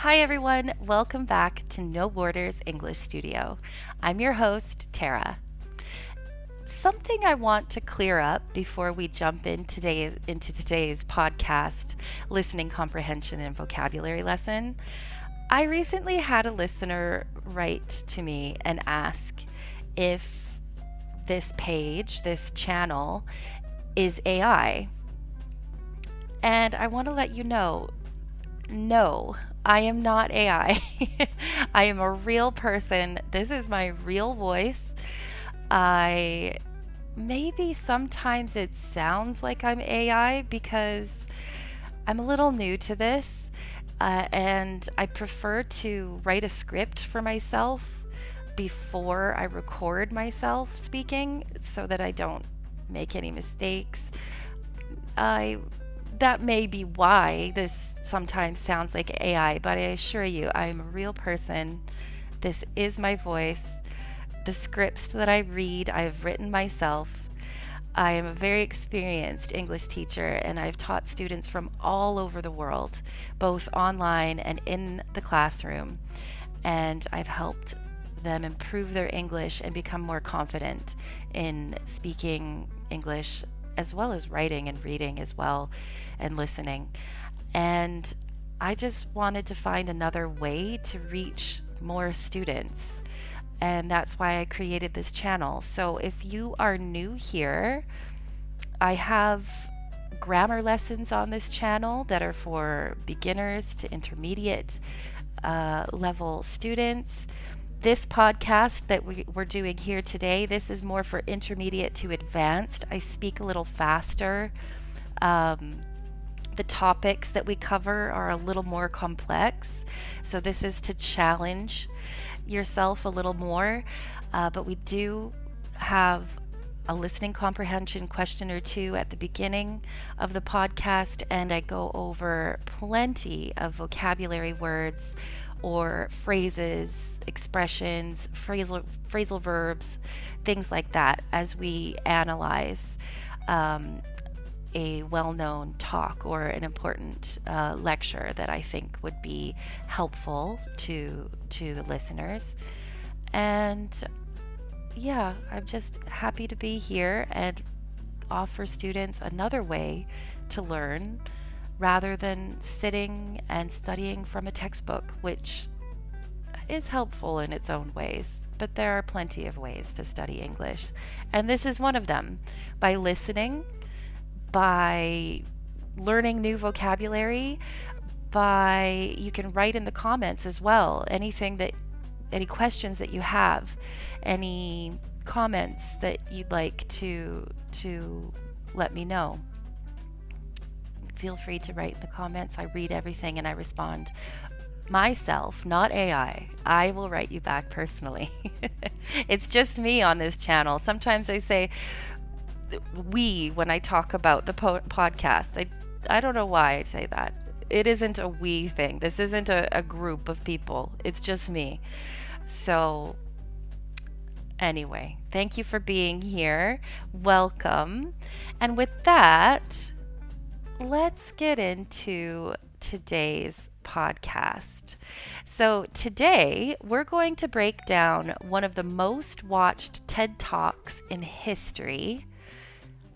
Hi everyone, welcome back to No Borders English Studio. I'm your host, Tara. Something I want to clear up before we jump into today's podcast, listening comprehension and vocabulary lesson. I recently had a listener write to me and ask if this page, this channel, is AI. And I want to let you know, no, I am not AI. I am a real person. This is my real voice. I maybe sometimes it sounds like I'm AI because I'm a little new to this, and I prefer to write a script for myself before I record myself speaking so that I don't make any mistakes. I That may be why this sometimes sounds like AI, but I assure you, I'm a real person. This is my voice. The scripts that I read, I've written myself. I am a very experienced English teacher, and I've taught students from all over the world, both online and in the classroom. And I've helped them improve their English and become more confident in speaking English as well as writing and reading as well and listening. And I just wanted to find another way to reach more students. And that's why I created this channel. So if you are new here, I have grammar lessons on this channel that are for beginners to intermediate level students. This podcast that we're doing here today, this is more for intermediate to advanced. I speak a little faster. The topics that we cover are a little more complex. So this is to challenge yourself a little more. But we do have a listening comprehension question or two at the beginning of the podcast, and I go over plenty of vocabulary words or phrases, expressions, phrasal verbs, things like that as we analyze a well-known talk or an important lecture that I think would be helpful to the listeners. And yeah, I'm just happy to be here and offer students another way to learn rather than sitting and studying from a textbook, which is helpful in its own ways, but there are plenty of ways to study English. And this is one of them. By listening, by learning new vocabulary, you can write in the comments as well, any questions that you have, any comments that you'd like to let me know. Feel free to write in the comments. I read everything and I respond myself, not AI. I will write you back personally. It's just me on this channel. Sometimes I say we when I talk about the podcast. I don't know why I say that. It isn't a we thing. This isn't a group of people. It's just me. So anyway, thank you for being here. Welcome. And with that, let's get into today's podcast. So today we're going to break down one of the most watched TED Talks in history.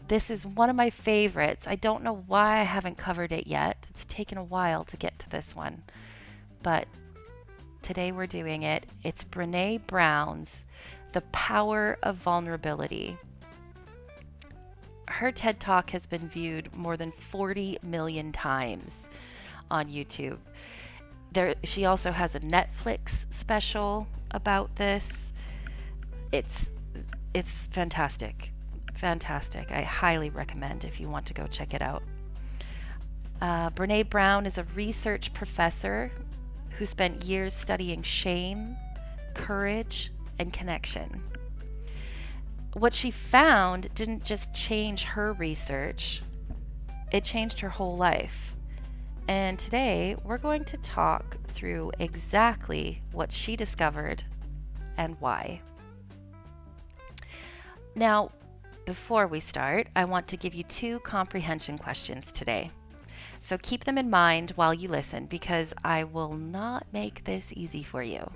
This is one of my favorites. I don't know why I haven't covered it yet. It's taken a while to get to this one, but today we're doing it. It's Brene Brown's The Power of Vulnerability. Her TED Talk has been viewed more than 40 million times on YouTube. She also has a Netflix special about this. It's fantastic. Fantastic. I highly recommend if you want to go check it out. Brene Brown is a research professor who spent years studying shame, courage, and connection. What she found didn't just change her research, it changed her whole life. And today we're going to talk through exactly what she discovered and why. Now, before we start, I want to give you 2 comprehension questions today. So keep them in mind while you listen, because I will not make this easy for you.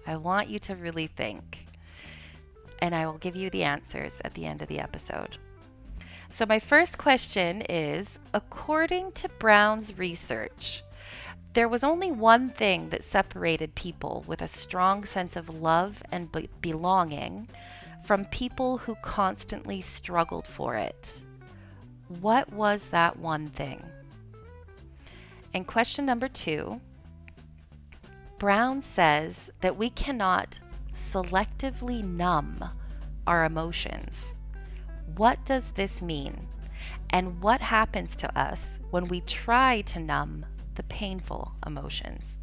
I want you to really think, and I will give you the answers at the end of the episode. So my first question is, according to Brown's research, there was only one thing that separated people with a strong sense of love and belonging from people who constantly struggled for it. What was that one thing? And question number 2, Brown says that we cannot selectively numb our emotions. What does this mean? And what happens to us when we try to numb the painful emotions?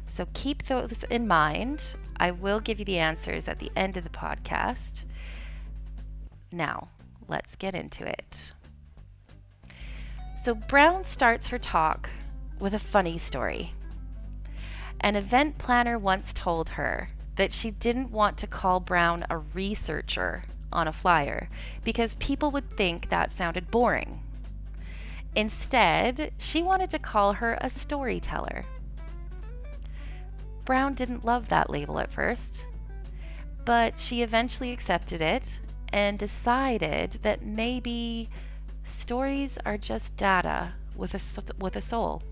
So keep those in mind. I will give you the answers at the end of the podcast. Now, let's get into it. So Brown starts her talk with a funny story. An event planner once told her that she didn't want to call Brown a researcher on a flyer because people would think that sounded boring. Instead, she wanted to call her a storyteller. Brown didn't love that label at first, but she eventually accepted it and decided that maybe stories are just data with a soul.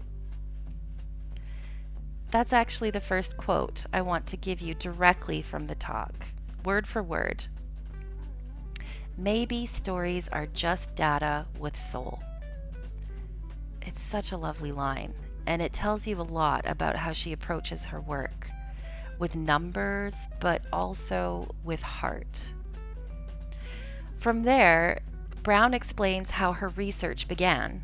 That's actually the first quote I want to give you directly from the talk, word for word. Maybe stories are just data with soul. It's such a lovely line, and it tells you a lot about how she approaches her work, with numbers, but also with heart. From there, Brown explains how her research began.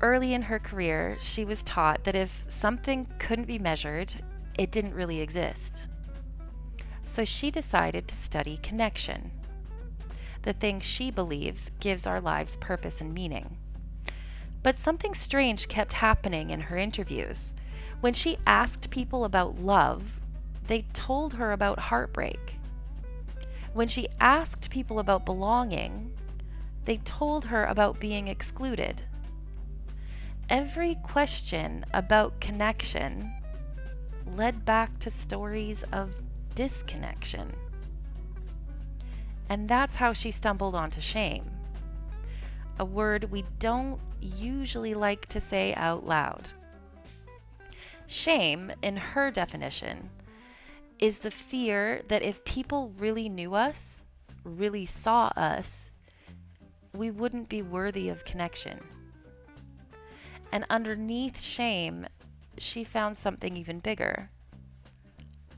Early in her career, she was taught that if something couldn't be measured, it didn't really exist. So she decided to study connection, the thing she believes gives our lives purpose and meaning. But something strange kept happening in her interviews. When she asked people about love, they told her about heartbreak. When she asked people about belonging, they told her about being excluded. Every question about connection led back to stories of disconnection. And that's how she stumbled onto shame, a word we don't usually like to say out loud. Shame, in her definition, is the fear that if people really knew us, really saw us, we wouldn't be worthy of connection. And underneath shame, she found something even bigger: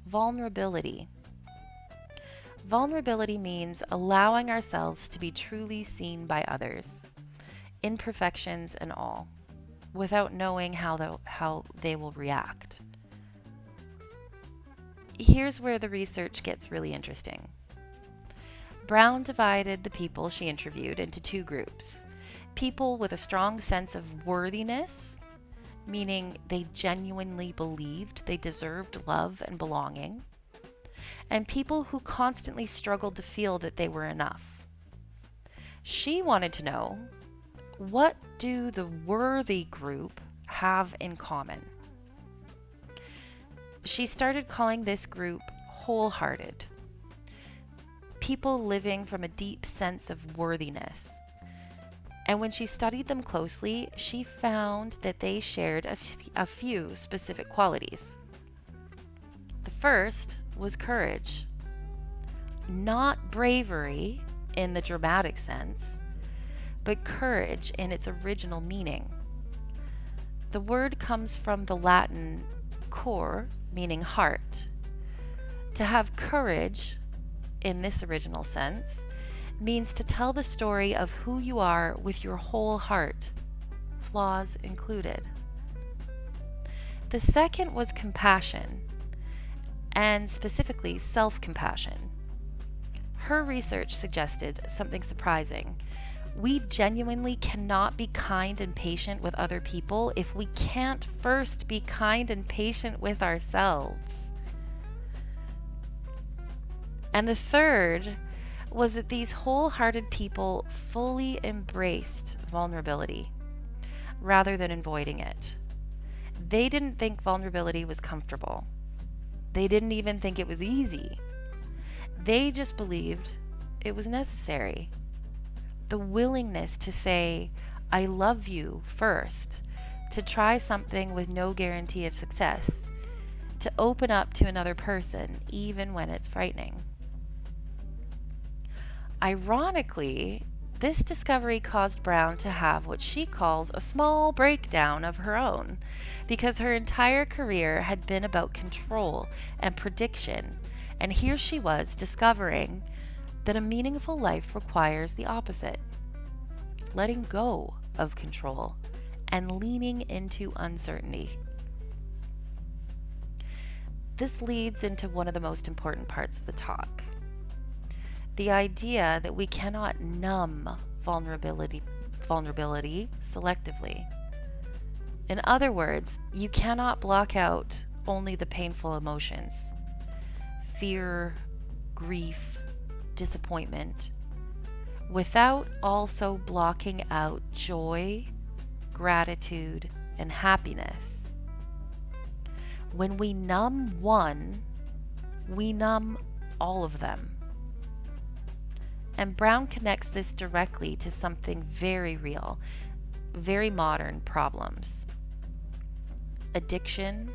vulnerability. Vulnerability means allowing ourselves to be truly seen by others, imperfections and all, without knowing how they will react. Here's where the research gets really interesting. Brown divided the people she interviewed into 2 groups. People with a strong sense of worthiness, meaning they genuinely believed they deserved love and belonging, and people who constantly struggled to feel that they were enough. She wanted to know, what do the worthy group have in common? She started calling this group Wholehearted, people living from a deep sense of worthiness. And when she studied them closely, she found that they shared a few specific qualities. The first was courage. Not bravery in the dramatic sense, but courage in its original meaning. The word comes from the Latin cor, meaning heart. To have courage, in this original sense, means to tell the story of who you are with your whole heart, flaws included. The second was compassion, and specifically self-compassion. Her research suggested something surprising. We genuinely cannot be kind and patient with other people if we can't first be kind and patient with ourselves. And the third was that these wholehearted people fully embraced vulnerability. rather than avoiding it. They didn't think vulnerability was comfortable. They didn't even think it was easy. They just believed it was necessary. The willingness to say, I love you first, to try something with no guarantee of success, to open up to another person, even when it's frightening. Ironically, this discovery caused Brown to have what she calls a small breakdown of her own, because her entire career had been about control and prediction, and here she was discovering that a meaningful life requires the opposite: letting go of control and leaning into uncertainty. This leads into one of the most important parts of the talk. The idea that we cannot numb vulnerability selectively. In other words, you cannot block out only the painful emotions: fear, grief, disappointment, without also blocking out joy, gratitude, and happiness. When we numb one, we numb all of them. And Brown connects this directly to something very real, very modern problems: addiction,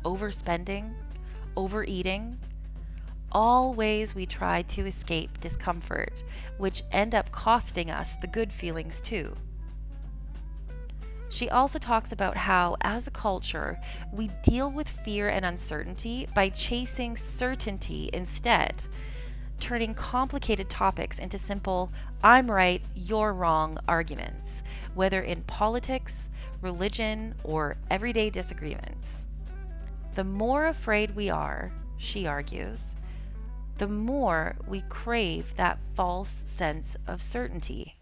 overspending, overeating, all ways we try to escape discomfort, which end up costing us the good feelings too. She also talks about how, as a culture, we deal with fear and uncertainty by chasing certainty instead, turning complicated topics into simple "I'm right, you're wrong" arguments, whether in politics, religion, or everyday disagreements. The more afraid we are, she argues, the more we crave that false sense of certainty.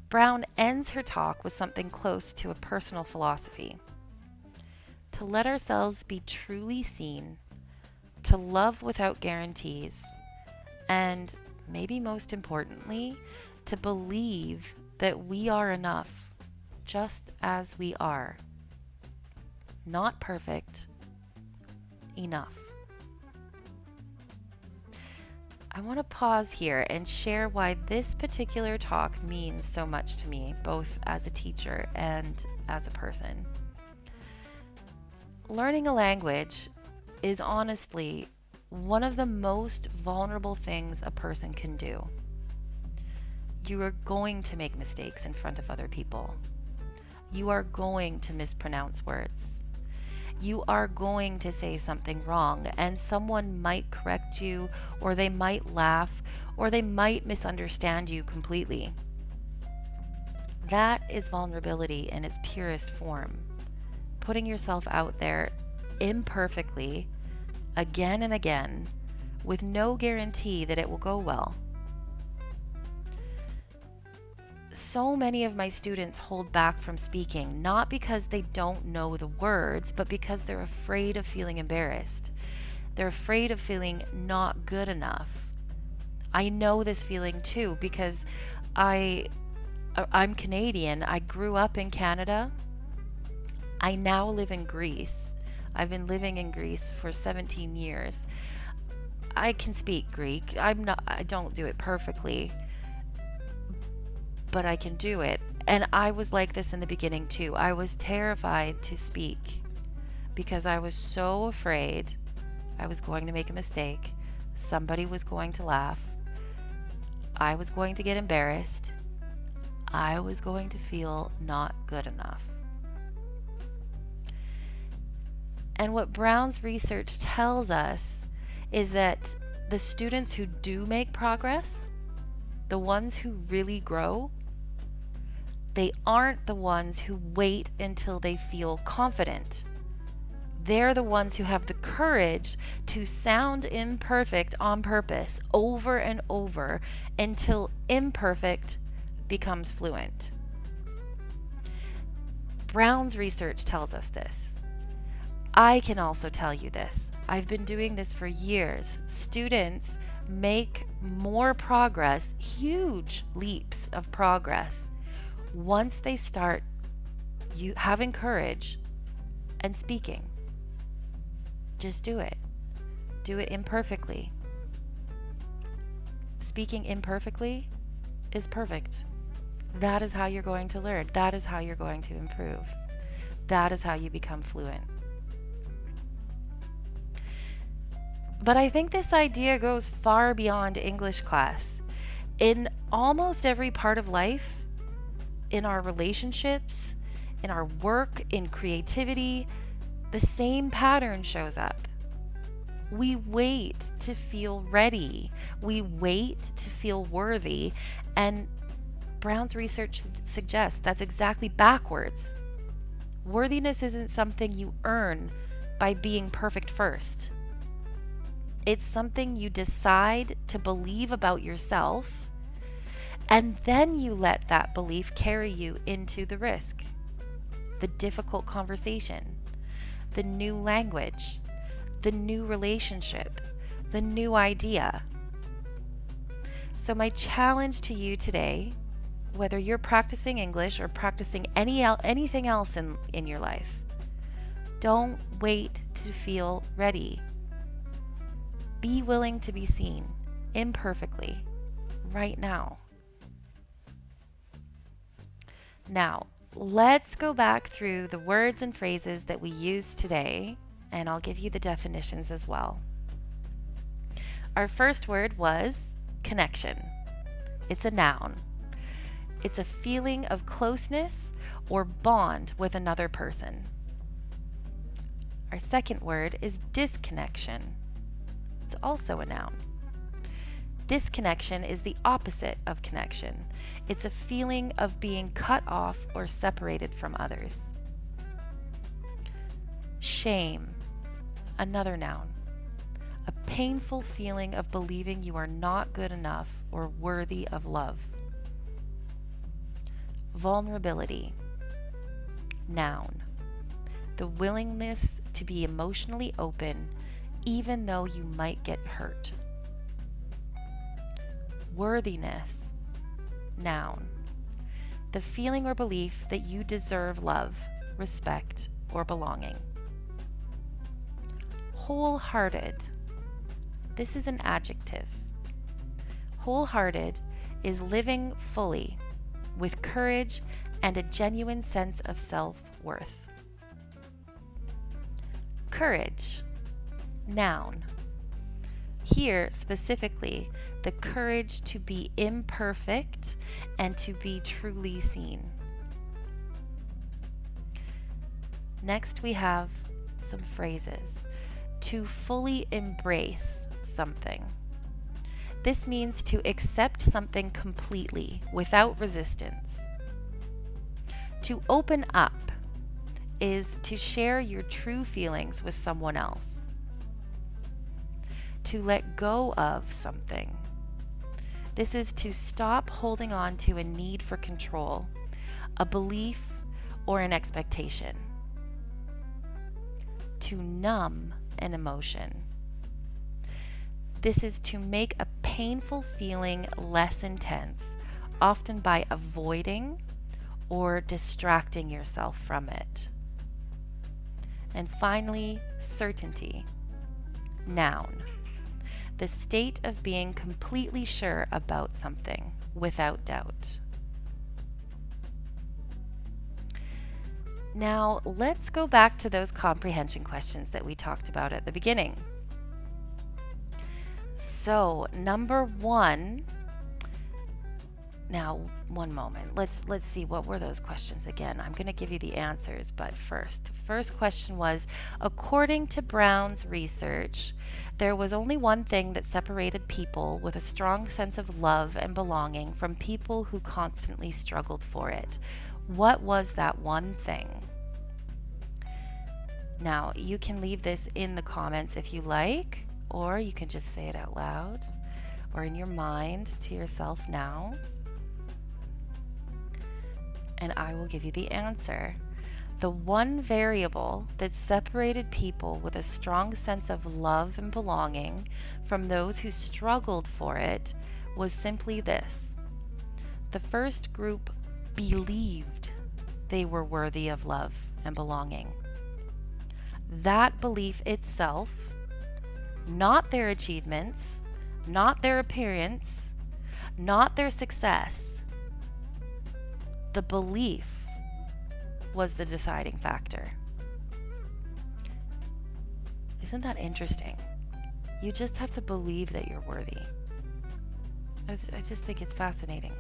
Brown ends her talk with something close to a personal philosophy: to let ourselves be truly seen, to love without guarantees, and maybe most importantly, to believe that we are enough just as we are. Not perfect, enough. I want to pause here and share why this particular talk means so much to me, both as a teacher and as a person. Learning a language is honestly one of the most vulnerable things a person can do. You are going to make mistakes in front of other people. You are going to mispronounce words. You are going to say something wrong, and someone might correct you, or they might laugh, or they might misunderstand you completely. That is vulnerability in its purest form. Putting yourself out there imperfectly, again and again, with no guarantee that it will go well. So many of my students hold back from speaking, not because they don't know the words, but because they're afraid of feeling embarrassed. They're afraid of feeling not good enough. I know this feeling too, because I'm Canadian. I grew up in Canada. I now live in Greece. I've been living in Greece for 17 years. I can speak Greek. I don't do it perfectly, but I can do it. And I was like this in the beginning too. I was terrified to speak because I was so afraid I was going to make a mistake. Somebody was going to laugh. I was going to get embarrassed. I was going to feel not good enough. And what Brown's research tells us is that the students who do make progress, the ones who really grow, they aren't the ones who wait until they feel confident. They're the ones who have the courage to sound imperfect on purpose over and over until imperfect becomes fluent. Brown's research tells us this. I can also tell you this. I've been doing this for years. Students make more progress, huge leaps of progress, once they start you having courage and speaking. Just do it. Do it imperfectly. Speaking imperfectly is perfect. That is how you're going to learn. That is how you're going to improve. That is how you become fluent. But I think this idea goes far beyond English class. In almost every part of life, in our relationships, in our work, in creativity, the same pattern shows up. We wait to feel ready. We wait to feel worthy. And Brown's research suggests that's exactly backwards. Worthiness isn't something you earn by being perfect first. It's something you decide to believe about yourself, and then you let that belief carry you into the risk, the difficult conversation, the new language, the new relationship, the new idea. So my challenge to you today, whether you're practicing English or practicing anything else in your life, don't wait to feel ready. Be willing to be seen imperfectly right now. Now, let's go back through the words and phrases that we used today, and I'll give you the definitions as well. Our first word was connection. It's a noun. It's a feeling of closeness or bond with another person. Our second word is disconnection. It's also a noun. Disconnection is the opposite of connection. It's a feeling of being cut off or separated from others. Shame, another noun. A painful feeling of believing you are not good enough or worthy of love. Vulnerability, noun. The willingness to be emotionally open even though you might get hurt. Worthiness, noun. The feeling or belief that you deserve love, respect, or belonging. Wholehearted. This is an adjective. Wholehearted is living fully, with courage and a genuine sense of self-worth. Courage, noun. Here, specifically, the courage to be imperfect and to be truly seen. Next, we have some phrases. To fully embrace something. This means to accept something completely, without resistance. To open up is to share your true feelings with someone else. To let go of something. This is to stop holding on to a need for control, a belief, or an expectation. To numb an emotion. This is to make a painful feeling less intense, often by avoiding or distracting yourself from it. And finally, certainty, noun. The state of being completely sure about something without doubt. Now, let's go back to those comprehension questions that we talked about at the beginning. So, number one, now, one moment. Let's see, what were those questions again? I'm going to give you the answers, but first. The first question was, according to Brown's research, there was only one thing that separated people with a strong sense of love and belonging from people who constantly struggled for it. What was that one thing? Now, you can leave this in the comments if you like, or you can just say it out loud or in your mind to yourself now. And I will give you the answer. The one variable that separated people with a strong sense of love and belonging from those who struggled for it was simply this. The first group believed they were worthy of love and belonging. That belief itself, not their achievements, not their appearance, not their success, the belief was the deciding factor. Isn't that interesting? You just have to believe that you're worthy. I just think it's fascinating.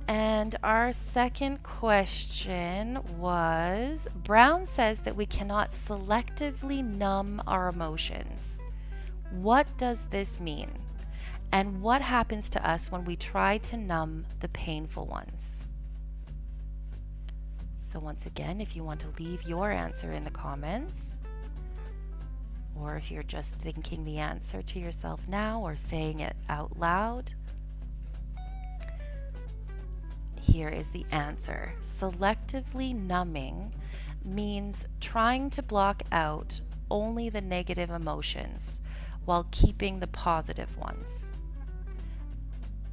And our second question was, Brown says that we cannot selectively numb our emotions. What does this mean? And what happens to us when we try to numb the painful ones? So once again, if you want to leave your answer in the comments, or if you're just thinking the answer to yourself now or saying it out loud, here is the answer. Selectively numbing means trying to block out only the negative emotions while keeping the positive ones.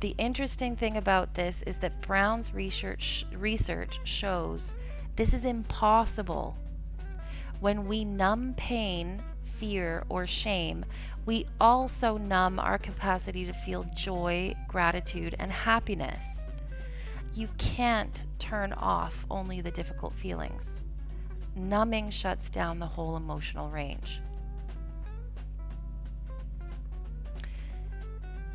The interesting thing about this is that Brown's research shows this is impossible. When we numb pain, fear, or shame, we also numb our capacity to feel joy, gratitude, and happiness. You can't turn off only the difficult feelings. Numbing shuts down the whole emotional range.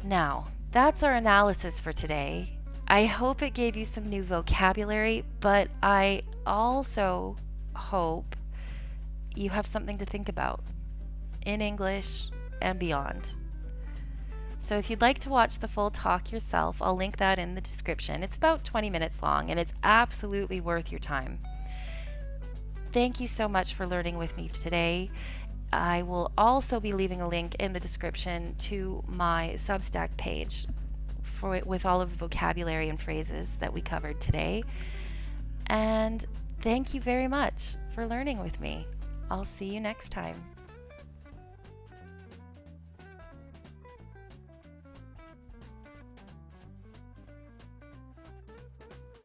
Now, that's our analysis for today. I hope it gave you some new vocabulary, but I also hope you have something to think about in English and beyond. So if you'd like to watch the full talk yourself, I'll link that in the description. It's about 20 minutes long and it's absolutely worth your time. Thank you so much for learning with me today. I will also be leaving a link in the description to my Substack page with all of the vocabulary and phrases that we covered today. And thank you very much for learning with me. I'll see you next time.